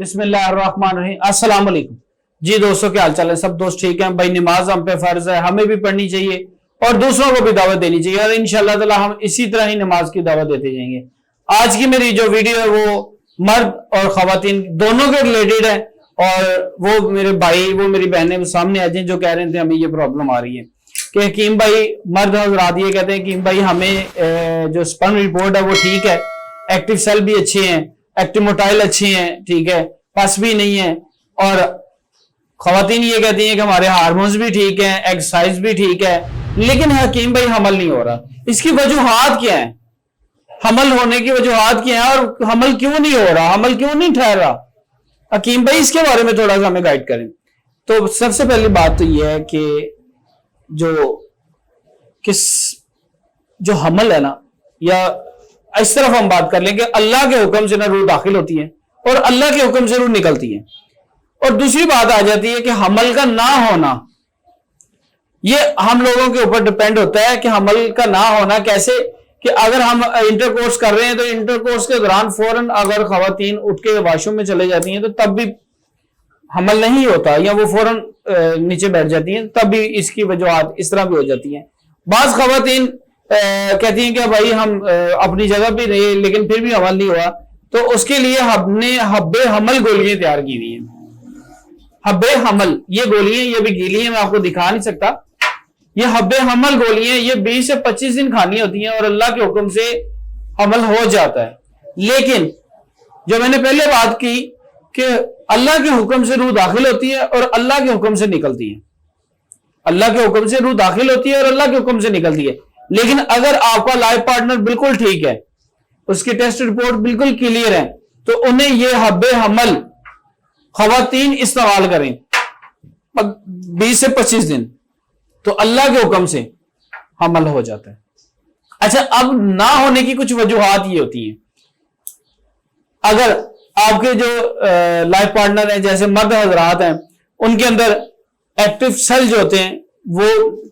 बिस्मिल्लाहिर्रहमानिर्रहीम। अस्सलाम वालेकुम जी दोस्तों, क्या हाल चाल है? सब दोस्त ठीक हैं भाई? नमाज हम पे फर्ज है, हमें भी पढ़नी चाहिए और दूसरों को भी दावत देनी चाहिए और इंशाअल्लाह ताला हम इसी तरह ही नमाज की दावत देते जाएंगे। आज की मेरी जो वीडियो है वो मर्द और खवातीन दोनों के रिलेटेड है और वो मेरे भाई वो मेरी बहनें सामने आ जाए जो कह रहे थे हमें ये प्रॉब्लम आ रही है कि हकीम भाई, मर्द हजरात ये कहते हैं कि भाई हमें जो स्पर्म रिपोर्ट है वो ठीक है, एक्टिव सेल भी अच्छे हैं, एक्टिव मोटाइल अच्छे हैं, ठीक है, पस भी नहीं है, और खवातीन ये कहती हैं कि हमारे हार्मोन्स भी ठीक हैं, एक्सरसाइज भी ठीक है, लेकिन हकीम भाई हमल नहीं हो रहा। इसकी वजूहात क्या है? हमल होने की वजूहात क्या है और हमल क्यों नहीं हो रहा, हमल क्यों नहीं ठहर रहा? हकीम भाई इसके बारे में थोड़ा सा हमें गाइड करें। तो सबसे पहली बात तो यह है कि जो हमल है ना, या इस तरफ हम बात कर लें कि अल्लाह के हुक्म से ना रूह दाखिल होती है और अल्लाह के हुक्म से रूह निकलती है। और दूसरी बात आ जाती है कि हमल का ना होना, ये हम लोगों के ऊपर डिपेंड होता है कि हमल का ना होना कैसे, कि अगर हम इंटरकोर्स कर रहे हैं तो इंटरकोर्स के दौरान फौरन अगर खवातीन उठ के वॉशरूम में चले जाती हैं तो तब भी हमल नहीं होता, या वो फौरन नीचे बैठ जाती हैं, तब भी इसकी वजूहात इस तरह भी हो जाती हैं। बाज़ खवातीन कहती हैं कि भाई हम अपनी जगह पे रहे लेकिन फिर भी हमल नहीं हुआ, तो उसके लिए हमने हब्बे हमल गोलियां तैयार की हुई हैं। हब्बे हमल, ये गोलियां, ये भी गीली हैं, मैं आपको दिखा नहीं सकता। ये हब्बे हमल गोलियां, ये 20 से 25 दिन खानी होती हैं और अल्लाह के हुक्म से हमल हो जाता है। लेकिन जो मैंने पहले बात की कि अल्लाह के हुक्म से रूह दाखिल होती है और अल्लाह के हुक्म से निकलती है, अल्लाह के हुक्म से रूह दाखिल होती है और अल्लाह के हुक्म से निकलती है। लेकिन अगर आपका लाइफ पार्टनर बिल्कुल ठीक है, उसकी टेस्ट रिपोर्ट बिल्कुल क्लियर है, तो उन्हें ये हब्बे हमल खवातीन इस्तेमाल करें 20 से 25 दिन, तो अल्लाह के हुक्म से हमल हो जाता है। अच्छा, अब ना होने की कुछ वजूहात ये होती हैं। अगर आपके जो लाइफ पार्टनर हैं, जैसे मर्द हजरात हैं, उनके अंदर एक्टिव सेल जो होते हैं वो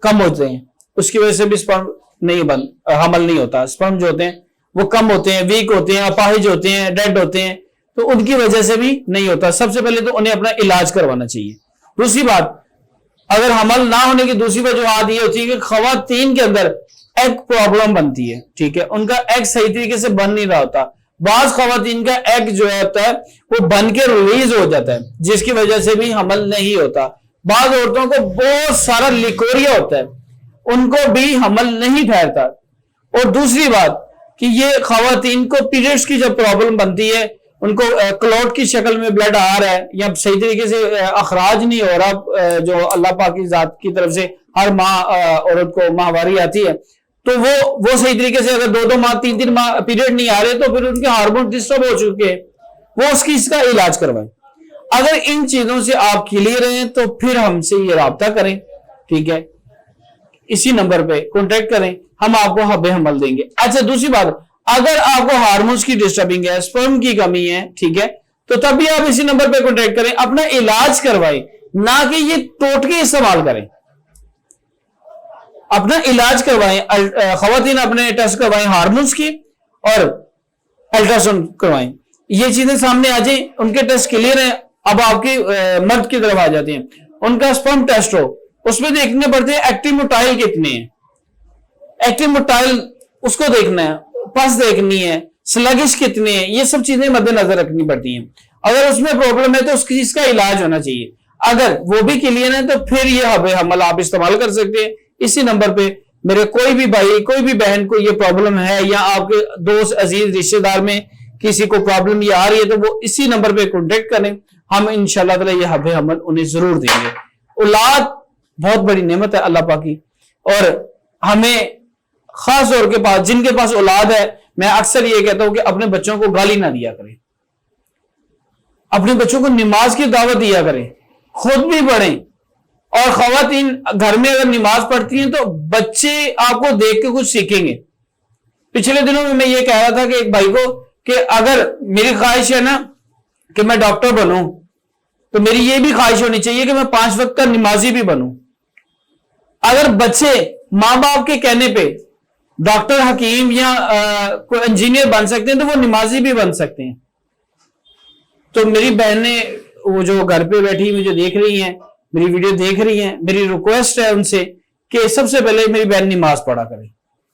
कम होते हैं, उसकी वजह से भी स्पर्म हमल नहीं होता। स्पर्म जो होते हैं वो कम होते हैं, वीक होते हैं, अपाहिज होते हैं, डेड होते हैं, तो उनकी वजह से भी नहीं होता। सबसे पहले तो उन्हें अपना इलाज करवाना चाहिए। दूसरी बात, अगर हमल ना होने की दूसरी वजह ये होती है कि खवातीन के अंदर एग प्रॉब्लम बनती है, ठीक है, उनका एग सही तरीके से बन नहीं रहा होता। बाज खवातीन का एग जो होता है वो बन के रिलीज हो जाता है, जिसकी वजह से भी हमल नहीं होता। बाज औरतों को बहुत सारा लिकोरिया होता है, उनको भी हमल नहीं ठहरता। और दूसरी बात कि ये खवातीन को पीरियड्स की जब प्रॉब्लम बनती है, उनको क्लॉट की शक्ल में ब्लड आ रहा है या सही तरीके से अखराज नहीं हो रहा, जो अल्लाह पाक की जात की तरफ से हर माह औरत को माहवारी आती है, तो वो सही तरीके से अगर 2-2 माह 3-3 माह पीरियड नहीं आ रहे तो फिर उनके हार्मोन डिस्टर्ब हो चुके हैं, वो इसका इलाज करवाएं। अगर इन चीजों से आप क्लियर हैं तो फिर हमसे ये राब्ता करें, ठीक है, इसी नंबर पे कॉन्टेक्ट करें, हम आपको हब्बे हमल देंगे। अच्छा, दूसरी बात, अगर आपको हार्मोन्स की डिस्टर्बिंग है, स्पर्म की कमी है, ठीक है, तो तब भी आप इसी नंबर पे कॉन्टेक्ट करें, अपना इलाज करवाएं, ना कि ये टोटके इस्तेमाल करें। अपना इलाज करवाएं, खवातीन अपने टेस्ट करवाएं हार्मोन्स की और अल्ट्रासाउंड करवाएं, ये चीजें सामने आ जाए, उनके टेस्ट क्लियर है। अब आपकी मर्द की तरफ आ जाते हैं, उनका स्पर्म टेस्ट हो, उसमें देखने पड़ते हैं एक्टिव मोटाइल कितने हैं, एक्टिव मोटाइल उसको देखना है, पस देखनी है, स्लगिश कितने हैं, ये सब चीजें मद्देनजर रखनी पड़ती हैं। अगर उसमें प्रॉब्लम है तो उसकी चीज का इलाज होना चाहिए। अगर वो भी क्लियर है तो फिर ये हब्बे हमल आप इस्तेमाल कर सकते हैं। इसी नंबर पे मेरे कोई भी भाई, कोई भी बहन को ये प्रॉब्लम है, या आपके दोस्त, अजीज, रिश्तेदार में किसी को प्रॉब्लम ये आ रही है, तो वो इसी नंबर पे कॉन्टेक्ट करें, हम इंशाल्लाह ताला ये हब्बे हमल उन्हें जरूर देंगे। औलाद बहुत बड़ी नेमत है अल्लाह पाक की, और हमें खास तौर के पास जिनके पास औलाद है, मैं अक्सर ये कहता हूं कि अपने बच्चों को गाली ना दिया करें, अपने बच्चों को नमाज की दावत दिया करें, खुद भी पढ़ें। और खवातीन घर में अगर नमाज पढ़ती हैं तो बच्चे आपको देख के कुछ सीखेंगे। पिछले दिनों में मैं ये कह रहा था कि एक भाई को कि अगर मेरी ख्वाहिश है ना कि मैं डॉक्टर बनूं, तो मेरी ये भी ख्वाहिश होनी चाहिए कि मैं 5 वक्त का नमाजी भी बनूं। अगर बच्चे माँ बाप के कहने पे डॉक्टर, हकीम या कोई इंजीनियर बन सकते हैं तो वो नमाजी भी बन सकते हैं। تو میری بہنیں وہ جو گھر پہ بیٹھی مجھے دیکھ رہی ہیں، میری ویڈیو دیکھ رہی ہیں، میری ریکویسٹ ہے ان سے کہ سب سے پہلے میری بہن نماز پڑھا کرے،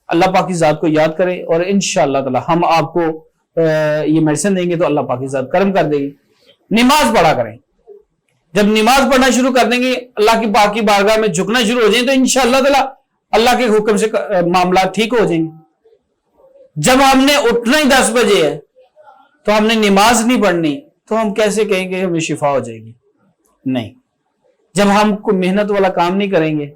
اللہ پاک کی ذات کو یاد کرے، اور انشاءاللہ تعالی ہم آپ کو یہ میڈیسن دیں گے تو اللہ پاک کی ذات کرم کر دے گی۔ نماز پڑھا کریں، جب نماز پڑھنا شروع کر دیں گے، اللہ کی پاک کی بارگاہ میں جھکنا شروع ہو جائیں تو انشاءاللہ تعالی اللہ کے حکم سے معاملات ٹھیک ہو جائیں گے۔ جب ہم نے اٹھنا ہی 10 بجے ہے تو ہم نے نماز نہیں پڑھنی تو ہم کیسے کہیں گے ہمیں شفا ہو جائے گی؟ نہیں۔ جب ہم کوئی محنت والا کام نہیں کریں گے،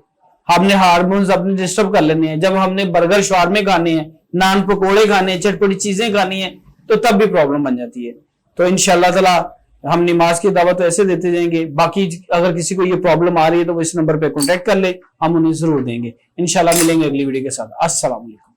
ہم نے ہارمونز اپنے ڈسٹرب کر لینے ہیں، جب ہم نے برگر شاورمے کھانے ہیں، نان پکوڑے کھانے ہیں، چٹپٹی چیزیں کھانی ہیں، تو تب بھی پرابلم بن جاتی ہے۔ تو انشاءاللہ تعالی ہم نماز کی دعوت ایسے دیتے جائیں گے۔ باقی اگر کسی کو یہ پرابلم آ رہی ہے تو وہ اس نمبر پہ کانٹیکٹ کر لے، ہم انہیں ضرور دیں گے۔ انشاءاللہ ملیں گے اگلی ویڈیو کے ساتھ۔ السلام علیکم۔